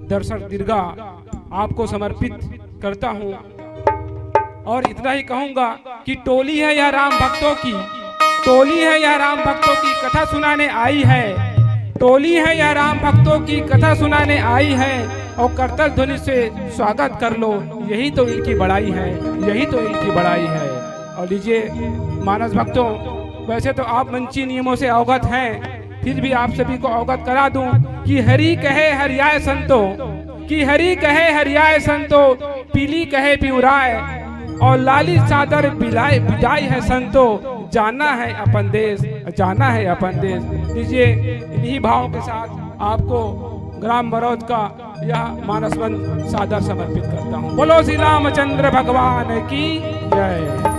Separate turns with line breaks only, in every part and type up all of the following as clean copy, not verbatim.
दर्शन दीर्घा आपको समर्पित करता हूँ। और इतना ही कहूँगा कि टोली है यह राम भक्तों की, टोली है यह राम भक्तों की कथा सुनाने आई है, टोली है यह राम भक्तों की कथा सुनाने आई है। और करतल ध्वनि से स्वागत कर लो, यही तो इनकी बड़ाई है, यही तो इनकी बड़ाई है। और लीजिए मानस भक्तों, वैसे तो आप मंची नियमों से अवगत हैं, फिर भी आप सभी को अवगत करा दूं कि हरि कहे हरियाय संतो, कि हरि कहे हरियाय संतो, पीली कहे पिउराय, और लाली चादर बिलाए बिदाई है संतो, जाना है अपन देश, जाना है अपन देश। लीजिए इन्हीं भावों के साथ आपको ग्राम बरौद का यह मानसवन सादर समर्पित करता हूँ। बोलो श्री रामचंद्र भगवान की जय।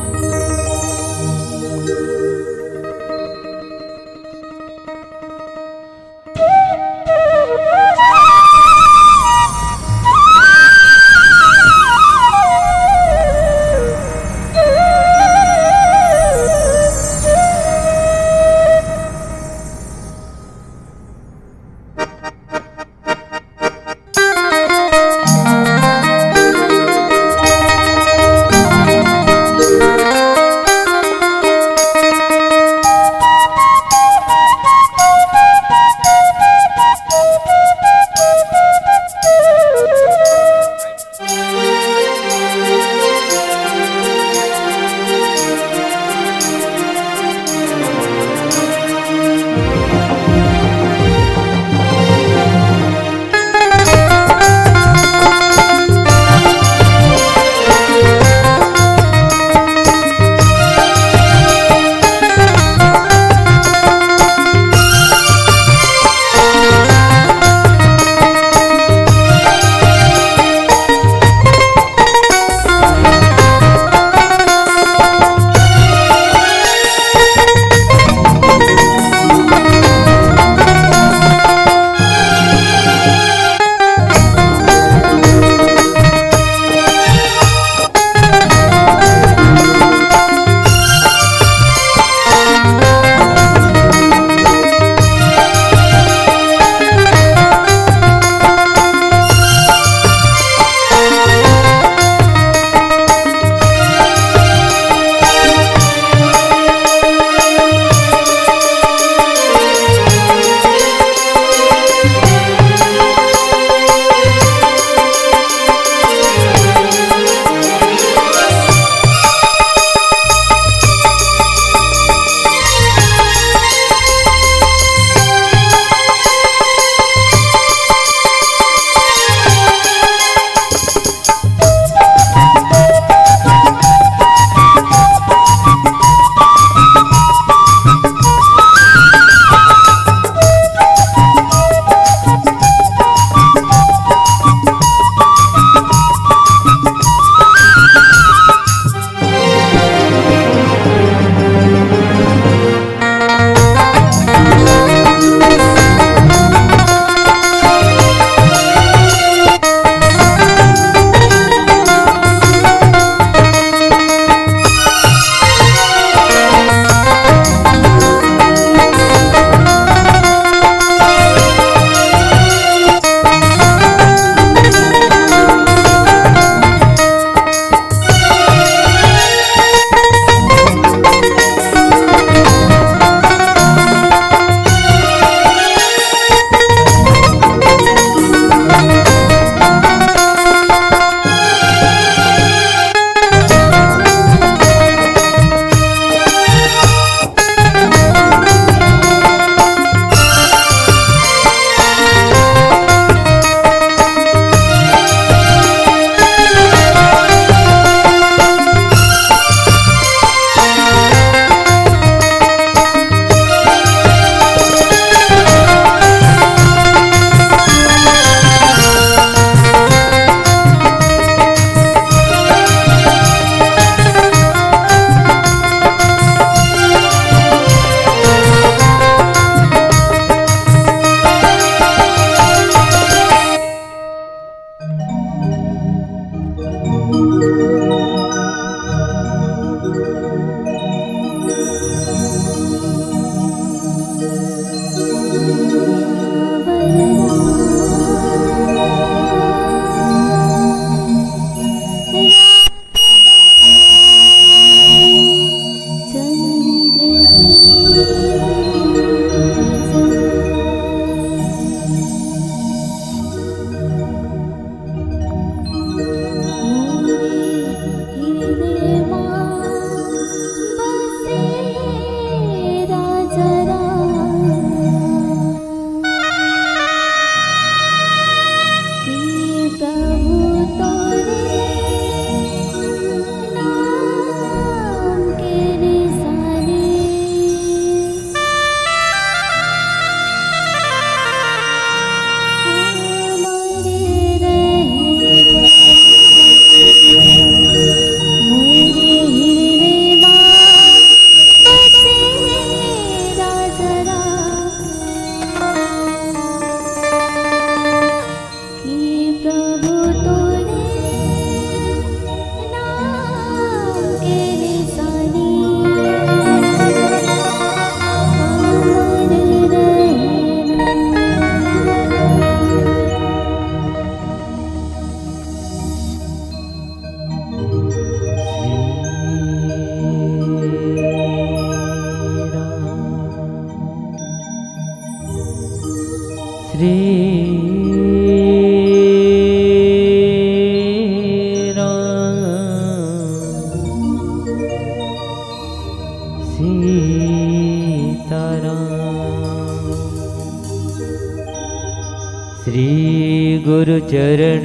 श्री गुरु चरण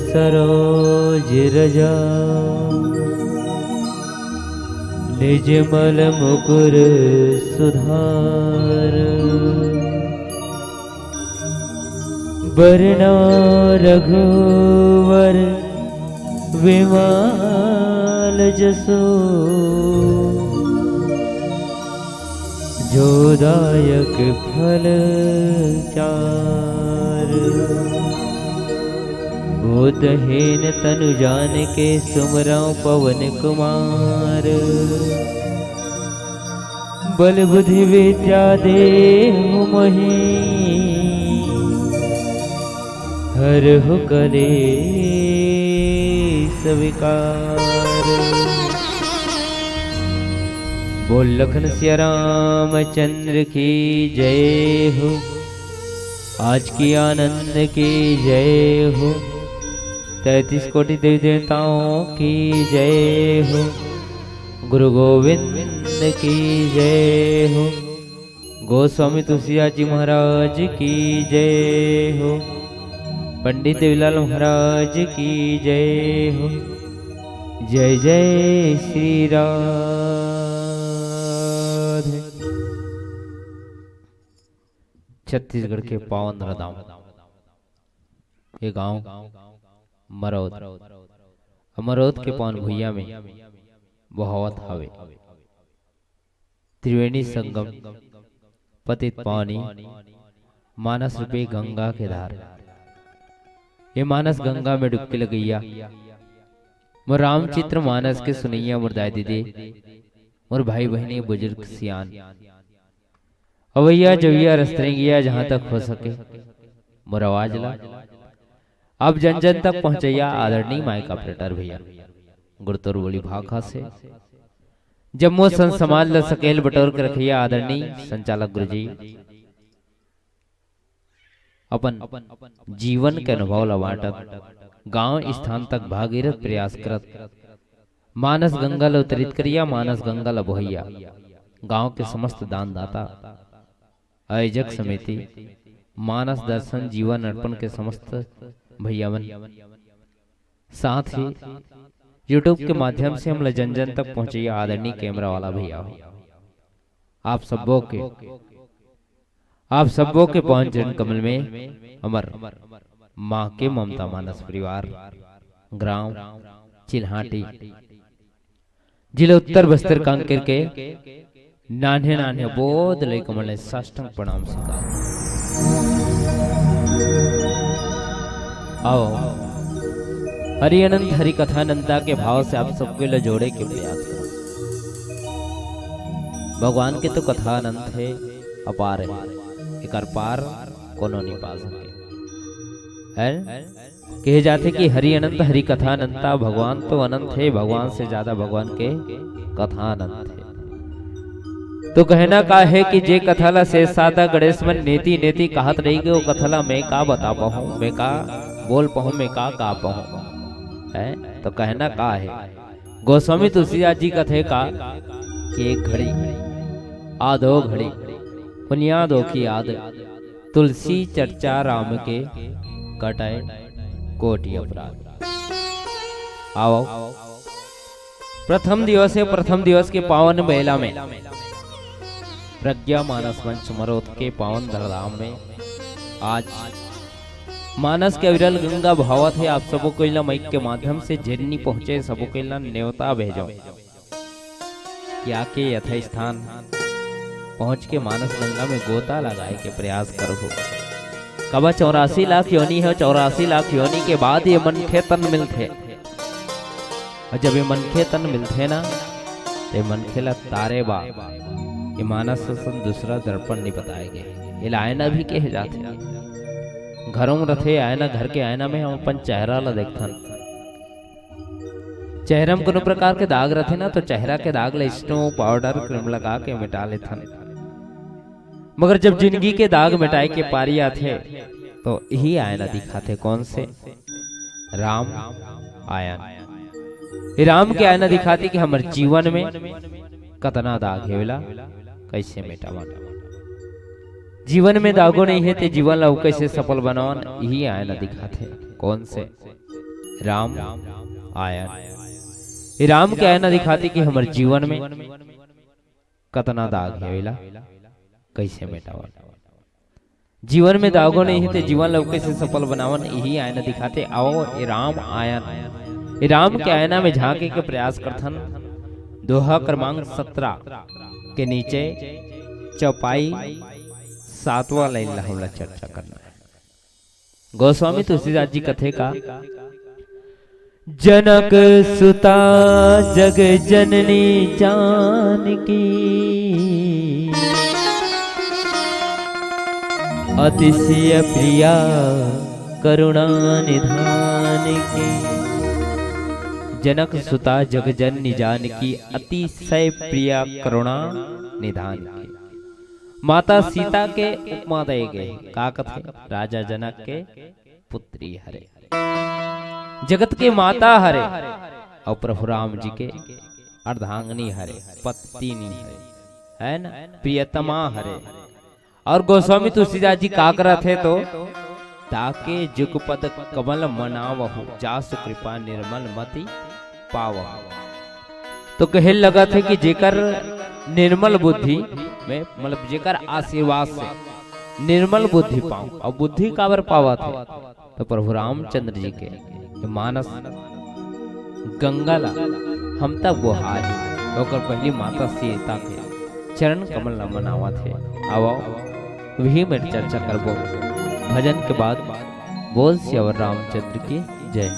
सरोज रजा निजमल मुकुर सुधार बरना रघुवर विमाल जसो जोदायक फल चार बोधहीन तनु जान के सुमरां पवन कुमार बल बुद्धि विद्या देहु मही हरहु कलेश विकार बोल लखन सिया रामचंद्र की जय हो आज की आनंद की जय हो 33 कोटि देवी देवताओं की जय हो गुरु गोविंद की जय हो गोस्वामी तुलसीदास जी महाराज की जय हो पंडित देवीलाल महाराज की जय हो जय जय श्री राधे। छत्तीसगढ़ के पावन रदाम ये गांव मरौद मरौद के पावन भुइया में बहावत हवे त्रिवेणी संगम पतित पानी मानस रूपी गंगा के धार ये मानस गंगा में डुबकी लगैया मोर रामचित्र मानस के सुनैया मोर दाई दीदी मोर भाई बहनी बुजुर्ग सियान अवैया जवैया रस्तरेंगिया जहां तक हो सके मोर आवाज ला अब जन जन तक पहुंचैया आदरणीय माइक ऑपरेटर भैया गुरुतोर बोली भाखा से जब मो संभाल ल सकेल बटोर के रखिया आदरणीय संचालक गुरुजी अपन जीवन के अनुभव ला बांटत गांव स्थान तक भागीरथ प्रयास करत मानस गंगा ला उतरित करिया मानस गंगा ला बोहैया गांव के समस्त दानदाता आयोजक समिति मानस दर्शन जीवन अर्पण के समस्त भैयावन साथ ही यूट्यूब के माध्यम से हम जन जन तक पहुंचे आदरणीय कैमरा वाला भैया आप सबों के पहुंच चरण कमल में अमर माँ के ममता मानस परिवार ग्राम चिल्हाटी जिले उत्तर बस्तर कांकेर के नान्हे नान्हे बोध लय कमल ने साष्टांग प्रणाम स्वीकार। आओ हरि अनंत हरि कथानंदा के भाव से आप सबके लिए जोड़े के प्रयास करो। भगवान के तो कथा अनंत है अपार है एक पार कोनो नहीं पा सके है कहे जाते कि हरि अनंत हरि कथा अनंता भगवान तो अनंत है भगवान से ज्यादा भगवान के कथा अनंत है। तो तो कहना का है कि जे कथला से सादा गणेश मन नेति नेति कहत रही गए वो कथला मैं का बता पाऊं, मैं का बोल पाऊं, मैं का गा पाऊं है। तो कहना का है गोस्वामी तुलसीदास जी कथे का कि एक घड़ी आधो घड़ी बुनियादों की याद तुलसी चर्चा राम के कटाए कोटि अपराध। आओ प्रथम दिवस के पावन बेला में प्रज्ञा मानस मंच मरोत के पावन धरधाम में आज मानस के अविरल गंगा भावत है। आप सबों को इला माइक के माध्यम से झेलनी पहुंचे सबों को इला न्योता भेजो क्या के यथा स्थान पहुंच के मानस गंगा में गोता लगाए के प्रयास करो। कब 84 लाख योनि है, 84 लाख योनि के बाद ये मन के तन मिलते, और जब ये मन के तन मिलते ना तो मन खेला तारे बा ये मानस सन दूसरा दर्पण नहीं बताए गए। ये आयना भी कहे जाते घरों में रथे आयना, घर के आयना में हम अपन चेहरा ला देखथन। चेहरा में कोनो प्रकार के दाग रथे ना तो चेहरा के दाग ला स्नो पाउडर क्रीम लगा के मिटा लेथन। मगर जब जिंदगी के दाग मिटाए के पारी आते तो यही आयना दिखाते कौन से राम आयन। राम के आयना दिखाते कि हमारे जीवन में कतना दाग हेला कैसे मिटावन। जीवन में दागो नहीं है तो जीवन ला कैसे सफल बनावन यही आयना दिखाते कौन से राम आयन। राम के आयना दिखाते कि हमारे जीवन में कतना दाग हेला कैसे मिटावन। जीवन में दागो नहीं है तो जीवन ला कैसे सफल बनावन यही आयना दिखाते। आओ राम आयन। राम के आयना में झांके के प्रयास करथन। दोहा क्रमांक 17 के नीचे चौपाई 7वां लाइन ला हमला चर्चा करना है। गोस्वामी तुलसीदास जी कथे का जनक सुता जग जननी जानकी अतिशय प्रिया करुणा निधान की। जनक सुता जग जननी जानकी अतिशय प्रिया करुणा निधान की। माता सीता के उपमा दे गए का कथे राजा जनक के पुत्री हरे, जगत के माता हरे और प्रभु राम जी के अर्धांगनी हरे, पत्नी है ना, प्रियतमा हरे। और गोस्वामी तुलसीदास जी का करत है तो ताके जुगपद कमल मनावहु जासु कृपा निर्मल मति पावहु। तो कहे लगा थे कि जेकर निर्मल बुद्धि में मतलब जेकर आशीर्वाद से निर्मल बुद्धि पाऊं। और बुद्धि काबर पावा थे तो प्रभु रामचंद्र जी के मानस गंगाला हम तक वो हार होकर पहली माता सीता के चरण कमल न मनावा थे। आओ वही में चर्चा करबो भजन के बाद। बोल सियावर रामचंद्र की जय।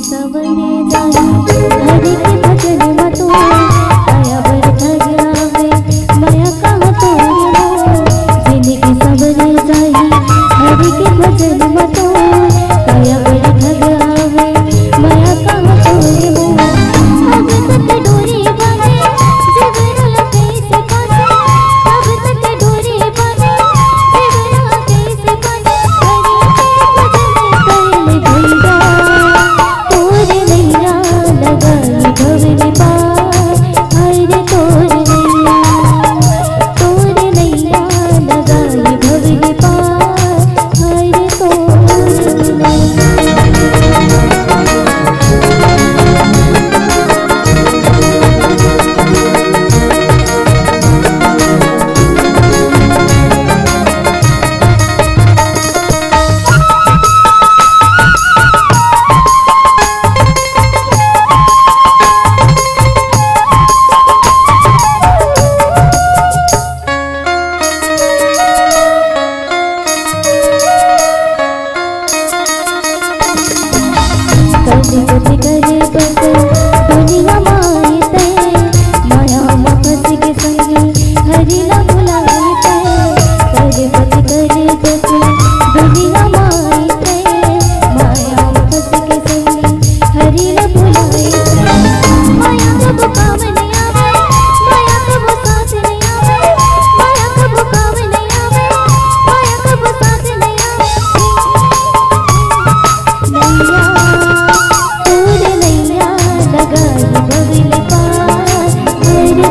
सवरे जाई हरि के भजन मतो आया बर ठगरावे माया कहाँ तोरे मोह जिंदगी सवरे जाई हरि के भजन मतो आया बर ठगरावे माया कहाँ तोरे मोह अब तक डोरी बांधे जीवन कैसे पासे अब तक डोरी बांधे जीवन कैसे पासे हरि के भजन पहले भैया तोरे नैया लगाई भवन पार हरे तोरे नैया लगाई भवन पार हरे तोरे कलिगति करे बस दुनिया माई ते माया में फंस के संगी हरि ना भुलाए ते कलिगति करे बस दुनिया माई ते माया में फंस के संगी हरि ना भुलाए ते माया कब काम नहीं आवे माया कब साथ नहीं आवे माया कब काम नहीं आवे माया कब साथ नहीं आवे नैया तोरे नैया लगाई भवन पार हरे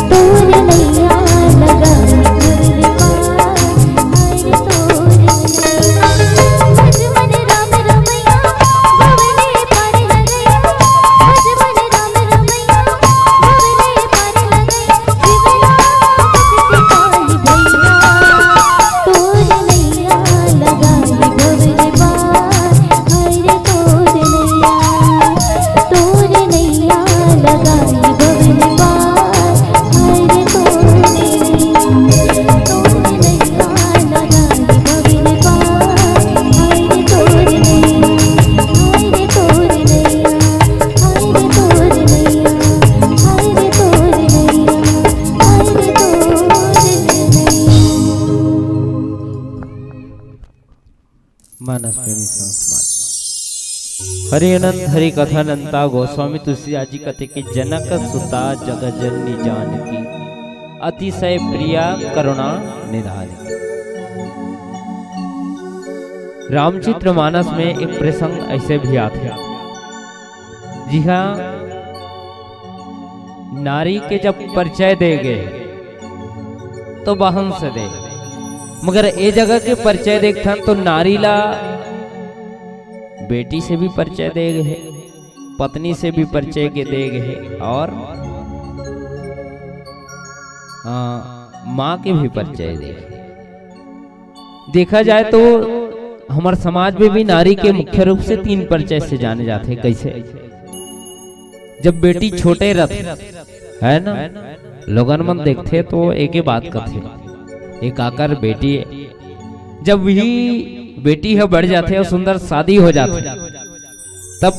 तोरे नैया लगाई भवन पार हरे तोरे भजमन राम रमैया भवने पार लगैया भजमन राम रमैया भवने पार लगैया जीवना भक्ति पाई भैया तोरे नैया लगाई भवन पार हरे तोरे नैया लगाई भवन पार हरे तोरे नैया लगाई भवन पार हरे तोरे हरे तोरे नैया हरे तोरे नैया हरे तोरे नैया हरे तोरे
मानस प्रेमी संत समाज हरि अनंत हरि कथानंता गोस्वामी तुलसीदास जी कथे कि जनक सुता जग जननी जानकी अतिशय प्रिया करुणा निधान की। रामचरित्र मानस में एक प्रसंग ऐसे भी आते हैं। जी हाँ, नारी के जब परिचय दे गए तो बहन से दे, मगर ए जगह के परिचय देखता तो नारी ला बेटी से भी परिचय दे गए, पत्नी से भी परिचय के दे गए और माँ के भी परिचय दे। देखा जाए तो हमारे समाज में भी नारी के मुख्य रूप से 3 परिचय से जाने जाते हैं। कैसे? जब बेटी छोटे रहते है ना, लोगन मन देखते तो एक ही बात करते, एक आकर बेटी जब वही बेटी है बढ़ जाते और सुंदर शादी हो जाती, तब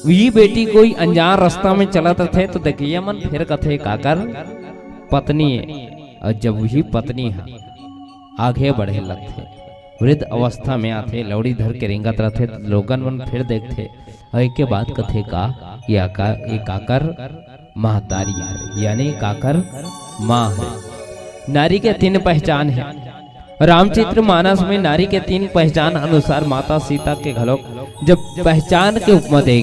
वही बेटी कोई अनजान रास्ता में चलत थे तो देखिए मन फिर कथे काकर पत्नी है। और जब वही पत्नी है आगे बढ़े लगते, वृद्ध अवस्था में आते, लौड़ी धर के रिंगत रहते तो लोगन मन फिर देखते और एक के बाद कथे का ये काकर महतारी है, यानी काकर माँ है। नारी के 3 पहचान है। रामचरित्र मानस में नारी के 3 पहचान अनुसार माता सीता के घलोक जब पहचान के उपमा दे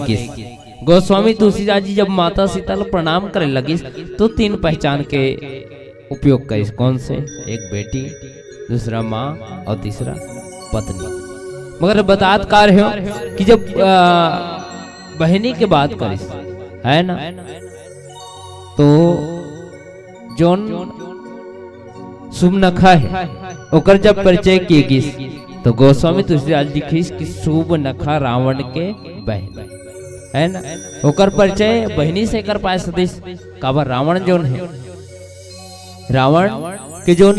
गोस्वामी तुलसीदास जी जब माता सीता को प्रणाम करे लगिस तो 3 पहचान के उपयोग करिस। कौन से? एक बेटी, दूसरा माँ और तीसरा पत्नी। मगर बतात कार्य हो कि जब बहनी के बात करिस है ना, तो जोन सुबनखा है ओकर जब परिचय किए गिस तो गोस्वामी तुलसीदास जी लिखिस कि सुबनखा रावण के बहन है ना, ओकर परिचय बहनी से कर पाए सदिश काबर रावण जोन है, रावण के जोन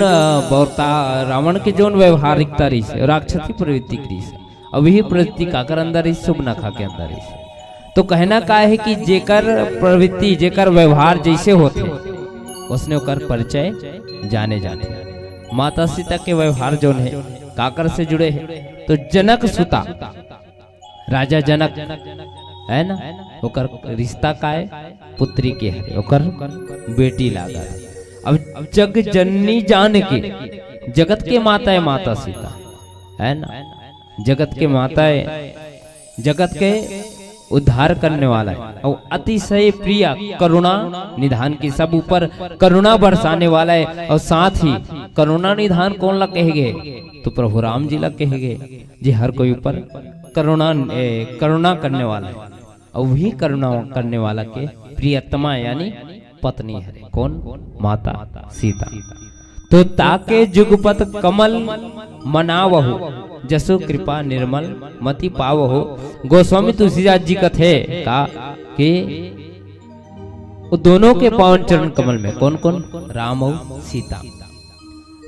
बौरता, रावण के जोन व्यवहारिकता रही राक्षसी प्रवृत्ति करी अब यही प्रवृत्ति काकर अंदर ही शुभ न खा के अंदर ही। तो कहना का है कि जेकर प्रवृत्ति जेकर व्यवहार जैसे होते उसने ओकर परिचय जाने जाते। माता सीता के व्यवहार जो है काकर से जुड़े हैं, तो जनक सुता राजा जनक है ना, ओकर रिश्ता का है पुत्री के है, ओकर बेटी लागा। अब जग जननी जान के, जगत के माता है माता सीता है ना, जगत के माता है, जगत के उद्धार करने वाला है और अतिशय प्रिय करुणा निधान की, सब ऊपर करुणा बरसाने वाला है। और साथ ही करुणा निधान कौन ला कहेगे, तो प्रभु राम जी ला कहेगे, जी हर कोई ऊपर करुणा करने वाला है। और वही करुणा करने वाला के प्रियतमा यानी पत्नी है कौन, माता सीता। तो ताके जुगपत कमल मनावहु, जसो कृपा निर्मल मति पावहु। गोस्वामी तुलसीदास जी कथे का कि दोनों के पावन चरण कमल में कौन कौन, राम और सीता,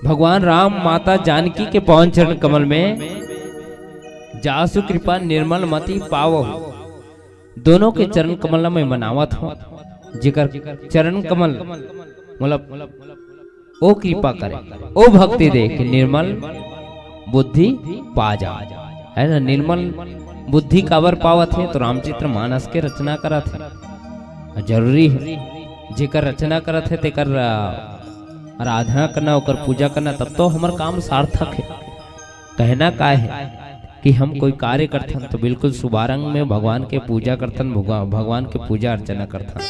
भगवान राम माता जानकी के पावन चरण कमल में जासु कृपा निर्मल मति पावहु, दोनों के चरण कमल में मनावत हो। जिकर चरण कमल मतलब ओ कृपा करे, ओ भक्ति दे कि निर्मल बुद्धि पा जा, है ना। निर्मल बुद्धि काबर पावत है, तो रामचरित्र मानस के रचना करत है, जरूरी है। जेकर रचना करत है तेकर आराधना करना, ओकर पूजा करना, तब तो हमार काम सार्थक है। कहना का है कि हम कोई कार्य करथन तो बिल्कुल शुभारंग में भगवान के पूजा करथन, भगवान के पूजा अर्चना करथन।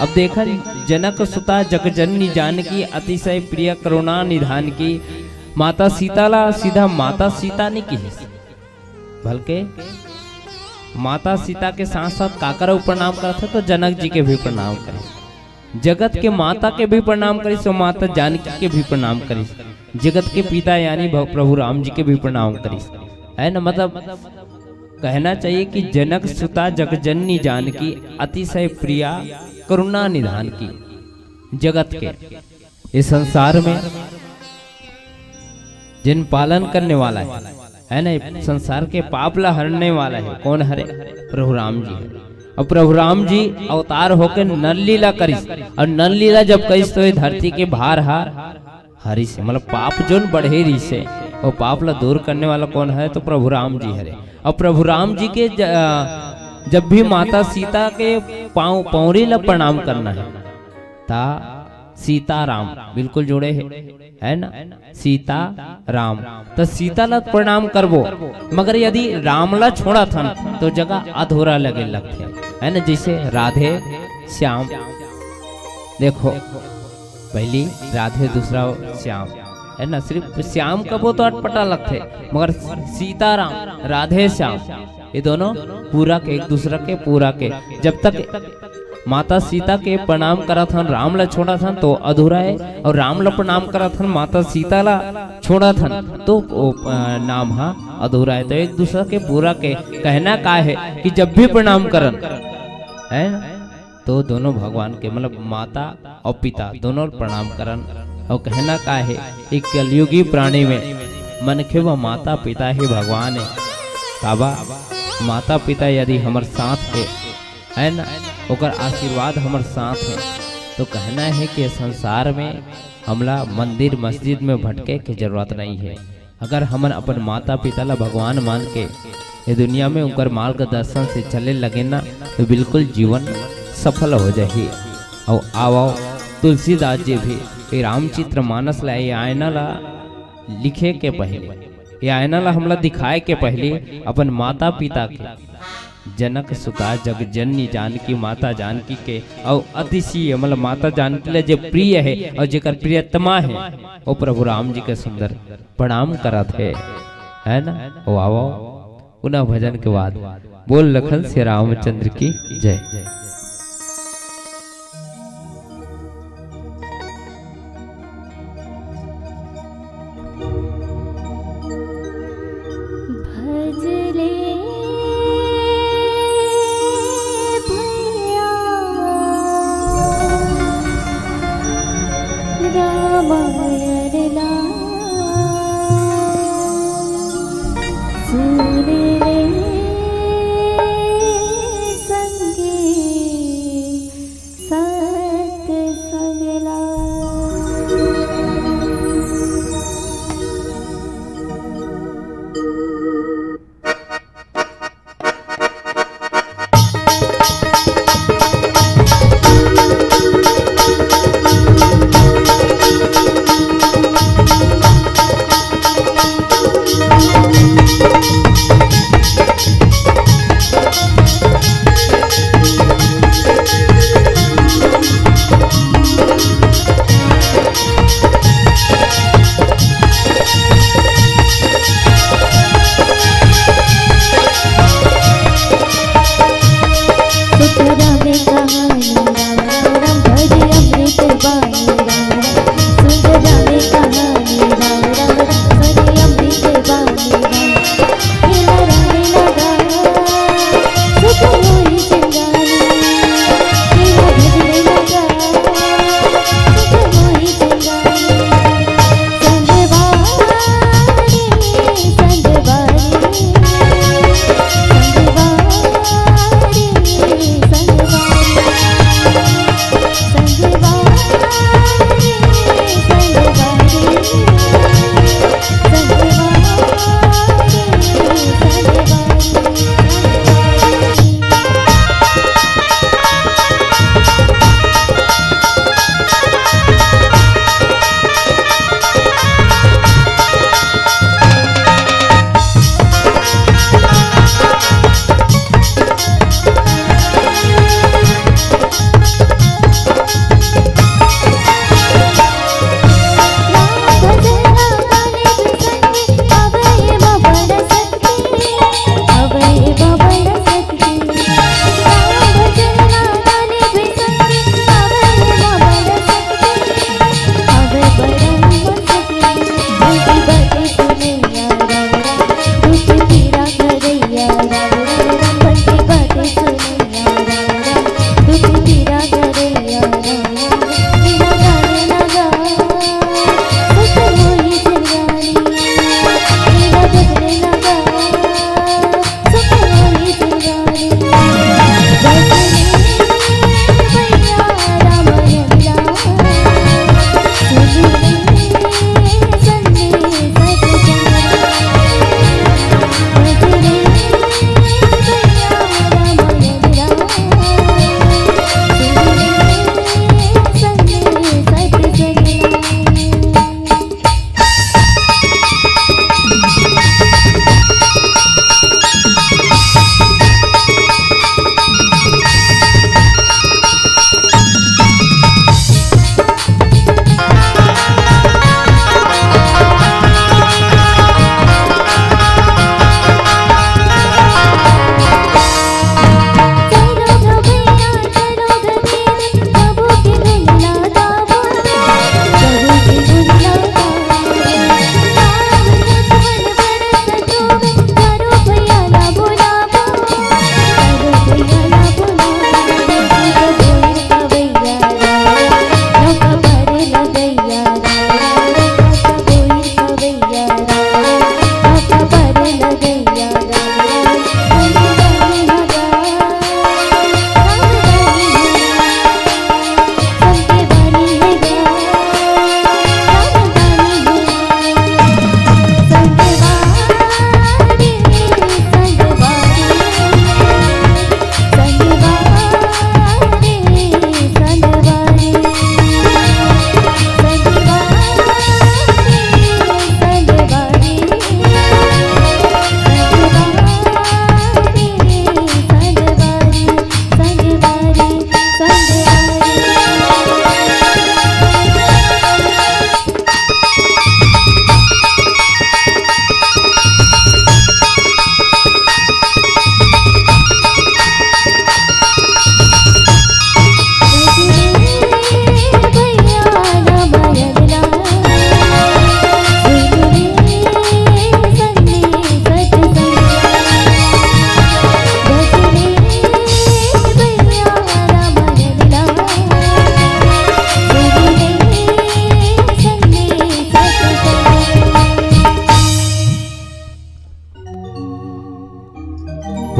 अब देखा जनक सुता जगजननी जानकी, अतिशय प्रिय करुणा निधान की। माता सीता ला सीधा माता सीता नहीं की, बल्कि माता सीता के साथ साथ काकर प्रणाम करते तो जनक जी के भी प्रणाम करे, जगत के माता के भी प्रणाम करी, सो माता जानकी के भी प्रणाम करी, जगत के पिता यानी प्रभु राम जी के भी प्रणाम करी, है ना। मतलब कहना चाहिए कि जनक सुता जगजननी जानकी, अतिशय प्रिया करुणा निधान की। जगत के इस संसार में जिन पालन करने वाला है ना, संसार के पाप ला हरने वाला है कौन हरे, प्रभु राम जी है। और प्रभु राम जी अवतार होकर नर लीला करिस, और नर लीला जब करिस तो धरती के भार हार हरी से, मतलब पाप जोन बढ़े रही से, और पाप ला दूर करने वाला कौन है, तो प्रभु राम जी हरे। और प्रभु राम जी के जब भी माता सीता के पौरी ला प्रणाम करना है, ता सीता राम बिल्कुल जुड़े है ना, सीता राम। तो सीता ला प्रणाम करबो, मगर यदि राम ला छोड़ा था तो जगह अधूरा लगे लगते है ना। जैसे राधे श्याम, देखो पहली राधे दूसरा श्याम है ना, सिर्फ श्याम कबो तो अटपटा लगते, मगर सीताराम राधे श्याम ये दोनों पूरा के एक दूसरा के पूरा के। जब तक माता सीता के प्रणाम करा था राम ला छोड़ा था तो अधूरा है, और राम ला प्रणाम करा था माता सीता ला छोड़ा था तो नाम हाँ अधूरा है। तो एक दूसरा के पूरा के कहना का है कि जब भी प्रणाम करन है तो दोनों भगवान के मतलब माता और पिता दोनों प्रणाम करन। और कहना का है एक कलयुगी प्राणी में मन के वह माता पिता ही भगवान है। काबा माता पिता यदि हमारे साथ है ना, ओकर आशीर्वाद हमारे साथ है, तो कहना है कि संसार में हमला मंदिर मस्जिद में भटके की जरूरत नहीं है। अगर हम अपन माता पिता ला भगवान मान के ये दुनिया में उनकर मार्गदर्शन से चले लगे ना, तो बिल्कुल जीवन सफल हो जाए। और आओ तुलसीदास जी भी रामचरित्र मानस ला ये आयना ला लिखे के पहले, ये आयना ला हमला दिखाए के पहले अपन माता पिता के जनक सुता जगजननी जानकी माता जानकी के और अतिशय मतलब माता जानकी ला जो प्रिय है और जेकर प्रियतमा है वो प्रभु राम जी के सुंदर प्रणाम करत है ना। ओ आओ उन्हें भजन के बाद बोल लखन श्री रामचंद्र की जय।
सुने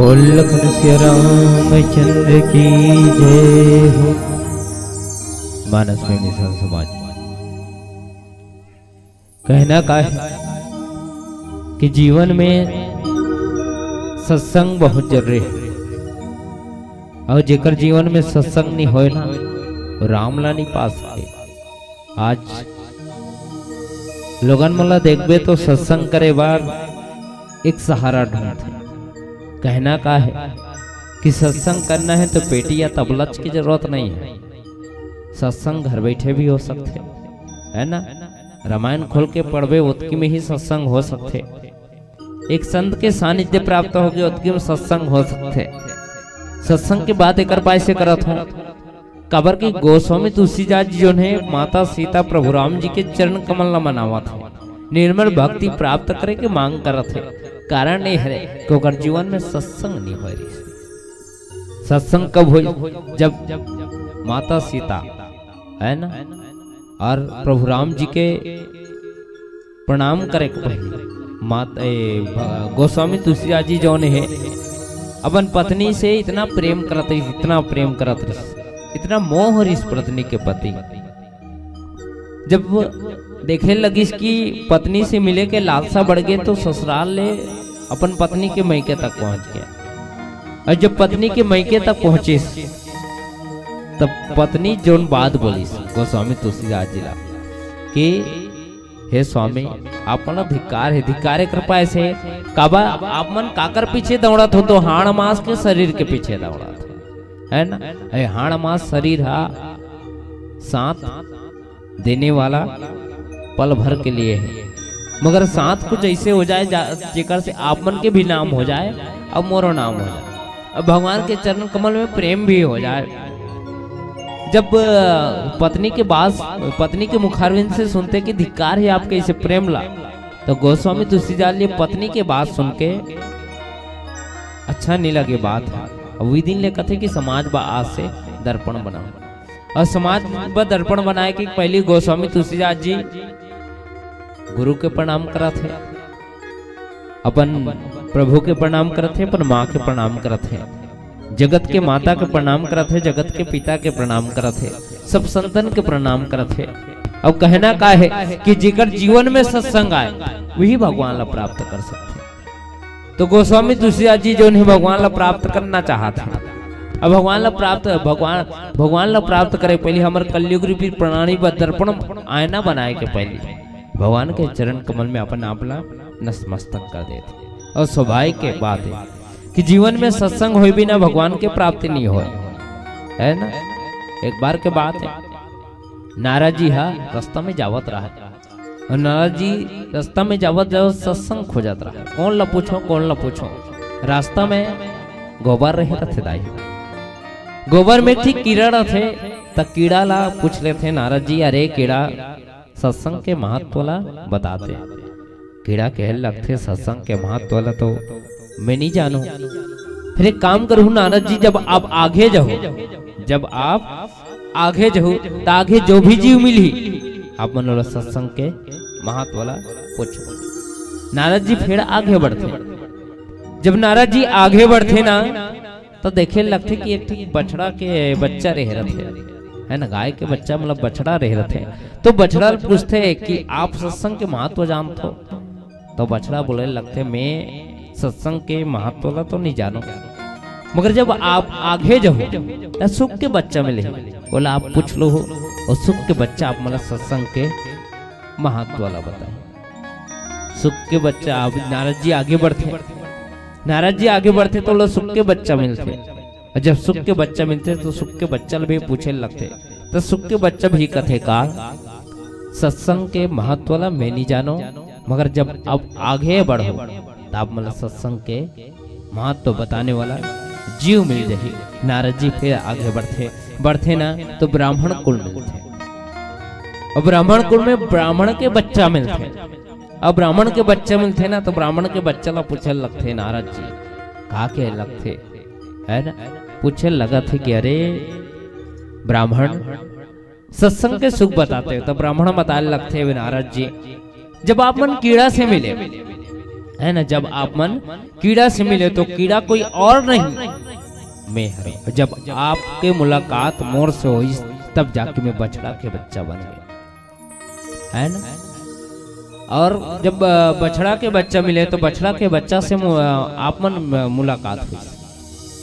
बोल लखन सिया रामचंद्र की जय हो। मानस में मिशन समाज कहना का है कि जीवन में सत्संग बहुत जरूरी है, और जेकर जीवन में सत्संग नहीं होए ना वो रामला नहीं पा सकते। आज लोगन मला देखबे तो सत्संग करे बार एक सहारा ढूंढते। कहना का है कि सत्संग करना है तो पेटी या तबलच की जरूरत नहीं है, सत्संग घर बैठे भी हो सकते है ना। रामायण खोल के पढ़वे उतकी में ही सत्संग हो सकते, एक संत के सानिध्य प्राप्त हो गए उतकी में सत्संग हो सकते। सत्संग के बाद एक से करत हूँ कबर की गोस्वामी तुलसीदास जी जो है माता सीता प्रभु राम जी के चरण कमल न मनावा थे, निर्मल भक्ति प्राप्त करे के मांग करत है। कारण नहीं है क्योंकि जीवन में सत्संग नहीं हो रही। सत्संग कब हुई? जब माता सीता है ना और प्रभु राम जी के प्रणाम करे के पहले माता गोस्वामी तुलसीदास जी जो है अपन पत्नी से इतना प्रेम करते, इतना प्रेम करते, इतना मोह और इस पत्नी के प्रति। जब देखे लगी कि पत्नी से मिले के लालसा बढ़ गए तो ससुराल ले अपन पत्नी के मैके तक पहुंच गया। और जब पत्नी के मैके तक पहुंचे तब पत्नी जोन बात बोली गोस्वामी तुलसीदास जी ला कि हे स्वामी आप मन धिक्कार है, धिक्कार कृपा ऐसे काबा आप मन काकर पीछे दौड़त हो तो हाड़ मास के शरीर के पीछे दौड़त है ना। अरे हाड़ मास शरीर हा साथ देने वाला पल भर के लिए है, मगर साथ कुछ ऐसे हो जाए जेकर से आप मन के भी नाम हो जाए और मोरो नाम हो जाए, अब भगवान के चरण कमल में प्रेम भी हो जाए। जब पत्नी के बाद पत्नी के मुखारविंद से सुनते कि धिक्कार है आपके इसे प्रेम ला, तो गोस्वामी तुलसीदास जी पत्नी के बात सुन के अच्छा नहीं लगे बात है। वही दिन ले कथे कि समाज बा आज से दर्पण बनाओ, और समाज बा दर्पण बनाए कि पहली गोस्वामी तुलसीदास जी गुरु के प्रणाम करत है, अपन प्रभु के प्रणाम करत है, अपन माँ के प्रणाम करत है, जगत के माता के प्रणाम करत है, जगत के पिता के प्रणाम करत है, सब संतन के प्रणाम करत है। अब कहना का है कि जेकर जीवन में सत्संग आए वही भगवान ला प्राप्त कर सकते। तो गोस्वामी तुलसीदास जी जो है भगवान ला प्राप्त करना चाहते हैं। अब भगवान ला प्राप्त करे पहले हमारे कलयुग रूपी प्रणाली व दर्पण आयना बनाए के पहले भगवान के चरण कमल में अपन आपला नतमस्तक कर देते। और स्वाभाविक के बात है कि जीवन में सत्संग हो भी ना भगवान के प्राप्ति नहीं हो, है ना। एक बार के बात है, नारद जी हा रास्ता में जावत रहा, और नारद जी रास्ता में जावत जावत सत्संग खो जाता रहा। कौन ला पूछो रास्ता में गोबर रहे थे दाई, गोबर में ठीक कीड़ा रहे तो कीड़ा ला पूछ रहे थे नारद जी, अरे कीड़ा सत्संग के महत्व ला बताते। कीड़ा कह लगते सत्संग के महत्व ला तो मैं नहीं जानू। फिर एक काम करूँ नारद जी, जब आप आगे जाओ तो आगे जो भी जीव मिली आप मन सत्संग के महत्व वाला पूछो। नारद जी फिर आगे बढ़ते। जब नारद जी आगे बढ़ते ना तो देखे लगते कि एक बछड़ा के बच्चा रह रहे है ना, गाय के बच्चा मतलब बछड़ा रह रहे। तो बछड़ा पूछते कि आप सत्संग के महत्व जानते हो? तो बछड़ा बोले लगते मैं सत्संग के महत्व ला तो नहीं जानो, मगर जब आप आगे जाओ सुख के बच्चा मिले, बोला आप पूछ लो हो, और सुख के बच्चा आप मतलब सत्संग के महत्व वाला बताए। सुख के बच्चा आप नारद जी आगे बढ़ते तो लोग सुख के बच्चा मिलते, और जब सुख के बच्चा मिलते तो सुख के बच्चा भी पूछे लगते। तो सुख के बच्चा भी कथे का सत्संग के महत्व वाला मैं नहीं जानो, मगर जब अब आगे बढ़ो तब मतलब सत्संग के महत्व बताने वाला जीव मिल जाए। नारद जी फिर आगे बढ़ते ना तो ब्राह्मण कुल मिलते, और ब्राह्मण कुल में ब्राह्मण के बच्चा मिलते। अब ब्राह्मण के बच्चे मिलते ना तो ब्राह्मण के बच्चा ला पूछे लगते नारद जी कहा के लगते है ना, पूछे लगा थे कि अरे ब्राह्मण सत्संग के सुख बताते। तो ब्राह्मण बताने लगते नारद जी, जब आप मन कीड़ा से मिले है ना। जब आप मन कीड़ा से मिले तो कीड़ा कोई और नहीं, मैं हूं। जब आपके मुलाकात मोर से हुई तब जाके मैं बछड़ा के बच्चा बन गया, है ना। और जब बछड़ा के बच्चा मिले तो बछड़ा के बच्चा से आप मन मुलाकात हुई,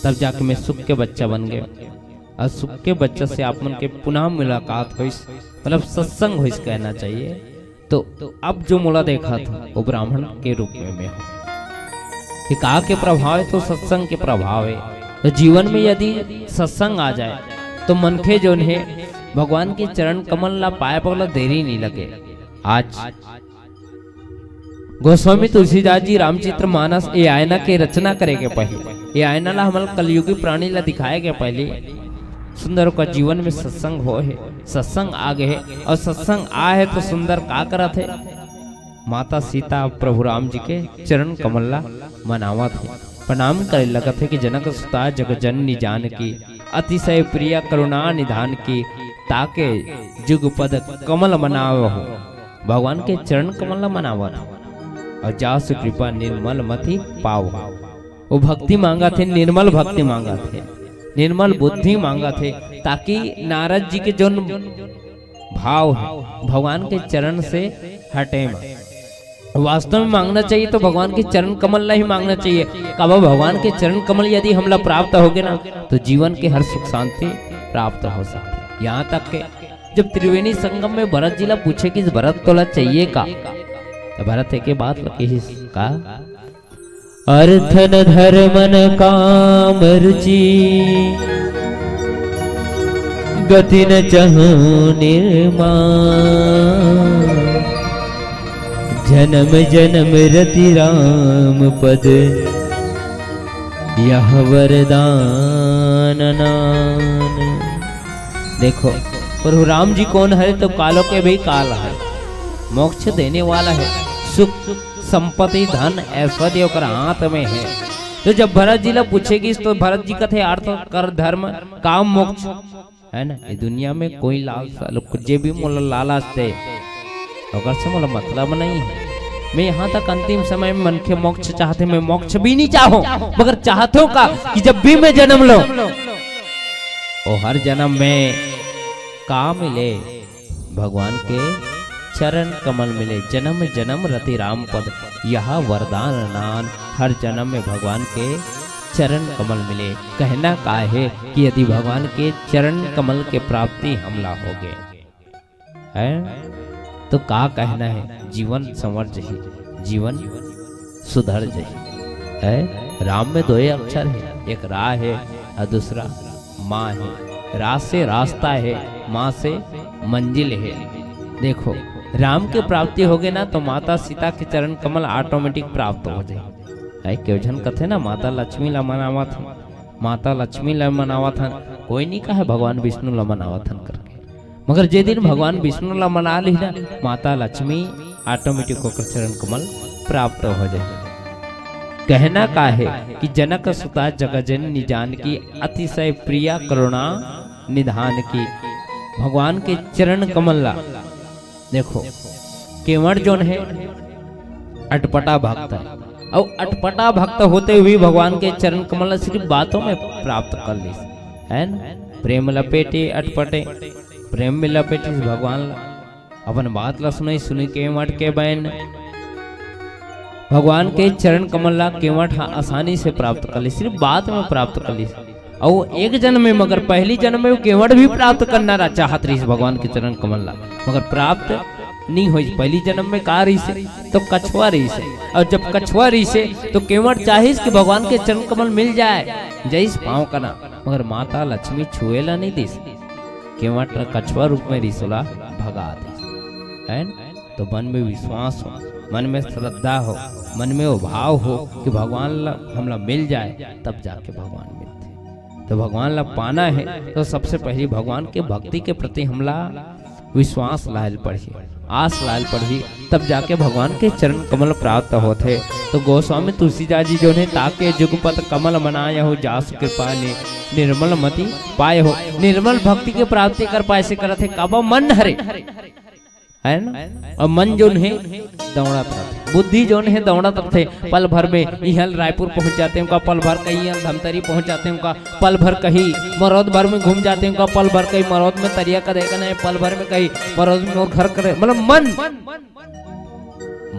तब जाके मैं सुख के बच्चा बन गया। और सुख के बच्चा से आप मन के पुनः मुलाकात हुई, मतलब सत्संग हुई कहना चाहिए। तो अब जो मुला देखा था वो ब्राह्मण के रूप में मैं हूँ। कि का के प्रभाव है तो सत्संग के प्रभाव है। तो जीवन में यदि सत्संग आ जाए तो मन के जो है भगवान के चरण कमल ला पाए पगला देरी नहीं लगे। आज गोस्वामी तुलसीदास जी रामचरित्र मानस ये आयना के रचना करे के पहले, ये आयना ला हमल कलयुगी प्राणी ला दिखाए के पहले सुंदर का जीवन में सत्संग हो है, सत्संग आगे है। और सत्संग आ है तो सुंदर का करत है, माता सीता प्रभु राम जी के चरण कमल्ला मनावत है, प्रणाम करे लगत है कि जनक सुता जग जननी जान की अतिशय प्रिय करुणा निधान की ताके जुग पद कमल मनाव हो। भगवान के चरण कमल मनावत और जास कृपा निर्मल मति पाओ। वो भक्ति मांगा थे, निर्मल भक्ति मांगा थे, निर्मल बुद्धि मांगा थे, ताकि नारद जी के जो भाव है भगवान के चरण से हटे। वास्तव में मांगना चाहिए तो भगवान के चरण कमल ला ही मांगना चाहिए। कब भगवान के चरण कमल यदि हमला प्राप्त होगे ना तो जीवन के हर सुख शांति प्राप्त हो सकती। यहाँ तक के जब त्रिवेणी संगम में भरत जी ला पूछे कि भरत तोला चाहिए का, तो भरत के बात का अर्थन धर्मन काम रुचि गति न चहु निर्मा जन्म जन्म रति राम पद यह वरदान नान। देखो प्रभु राम जी कौन है तो कालों के भी काल है, मोक्ष देने वाला है, सुख संपत्ति धन ऐश्वर्य कर हाथ में है। तो जब भरत जी ला पूछेगी तो भरत जी कथे अर्थ कर धर्म काम मोक्ष, है ना। ये दुनिया में कोई लालच जे भी मोला लालच दे अगर से मोला मतलब नहीं है। मैं यहाँ तक अंतिम समय में मन के मोक्ष चाहते, मैं मोक्ष भी नहीं चाहूं, मगर चाहते हो का कि जब भी मैं जन्म लो और हर जन्म में का मिले भगवान के चरण कमल मिले, जन्म जन्म रति राम पद यह वरदान नान। हर जन्म में भगवान के चरण कमल मिले। कहना का है कि यदि भगवान के चरण कमल के प्राप्ति हमला हो गए है तो का कहना है, जीवन संवर जही, जीवन सुधर जही है। राम में दो अक्षर है, एक रा है और दूसरा माँ है। रा से रास्ता है, माँ से मंजिल है। देखो राम के प्राप्ति हो गए ना तो माता सीता के चरण कमल ऑटोमेटिक प्राप्त हो जाए। क्यों जन कथे ना माता लक्ष्मी ला मनावा था, माता लक्ष्मी ला मनावा था, कोई नहीं कहा भगवान विष्णु ला मनावा था करके। मगर जे दिन भगवान विष्णु ला मना ली ना माता लक्ष्मी ऑटोमेटिक होकर चरण कमल प्राप्त हो जाए। कहना का है कि जनक सुता जगजननी जान की अतिशय प्रिया करुणा निधान की। भगवान के चरण कमल ला देखो केवट जोन है अटपटा भक्त है, और अटपटा भक्त होते हुए भगवान के चरण कमल सिर्फ बातों में प्राप्त कर ली है ना। प्रेम लपेटे अटपटे, प्रेम में लपेटे भगवान ला अपन बात ला सुनाई सुनी केवट के बहन भगवान के चरण कमल ला केवट आसानी से प्राप्त कर ली, सिर्फ बात में प्राप्त कर ली। और एक जन्म में मगर पहली जन्म में केवट भी प्राप्त करना रहा चाहत रही भगवान के चरण कमल ला, मगर प्राप्त नहीं हुई। पहली जन्म में का रही से तो कछुआ रही से, और जब कछुआ रही से तो केवट चाहिए कि भगवान के चरण कमल मिल जाए जैस पाँव करना, मगर माता लक्ष्मी छुएला नहीं दी। केवट कछुआ रूप में रिसोला भगा दी है। तो मन में विश्वास हो, मन में श्रद्धा हो, मन में वो भाव हो कि भगवान हमला मिल जाए तब जाके भगवान मिलते। तो भगवान ला पाना है तो सबसे पहले भगवान के भक्ति के प्रति हमला विश्वास लायल पढ़ी, आस लायल पढ़ी, तब जाके भगवान के चरण कमल प्राप्त होते। तो गोस्वामी तुलसीदास जी जो ने ताके जुगपत कमल मनाया हो जास कृपा ने निर्मल मति पाए हो। निर्मल भक्ति के प्राप्ति कर पाए से करते काबा मन हरे, है ना। और मन जो है दौड़ा तरफ, बुद्धि जो है दौड़ा तरफ थे। पल भर में यहाँ रायपुर पहुंच जाते हैं उनका, पल भर कहीं धमतरी पहुंच जाते हैं उनका, पल भर कहीं मरौद भर में घूम जाते हैं उनका, पल भर कहीं मरौद में तरिया का देखना है, पल भर में कहीं मरौद में और घर करे। मतलब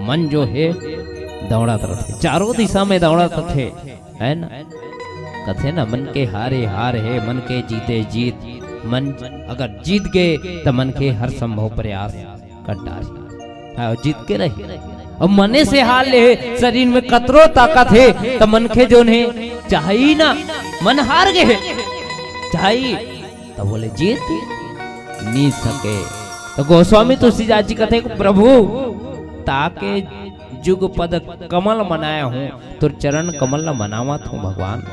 मन जो है दौड़ा तरफ थे, चारों दिशा में दौड़ा तरफ थे, है ना। कथे ना मन के हारे हार है, मन के जीते जीत। मन अगर जीत गए तो मन के हर संभव प्रयास कर डाल, जीत के रहे। और मने से हार ले, शरीर में कतरो ताकत है तो मन के जो ने चाहिए ना, मन हार गए चाहिए तो बोले जीत नहीं सके। तो गोस्वामी तुलसीदास जी कहते प्रभु ताके जुग पद कमल मनाया हूँ, तो चरण कमल मनावत हूँ भगवान।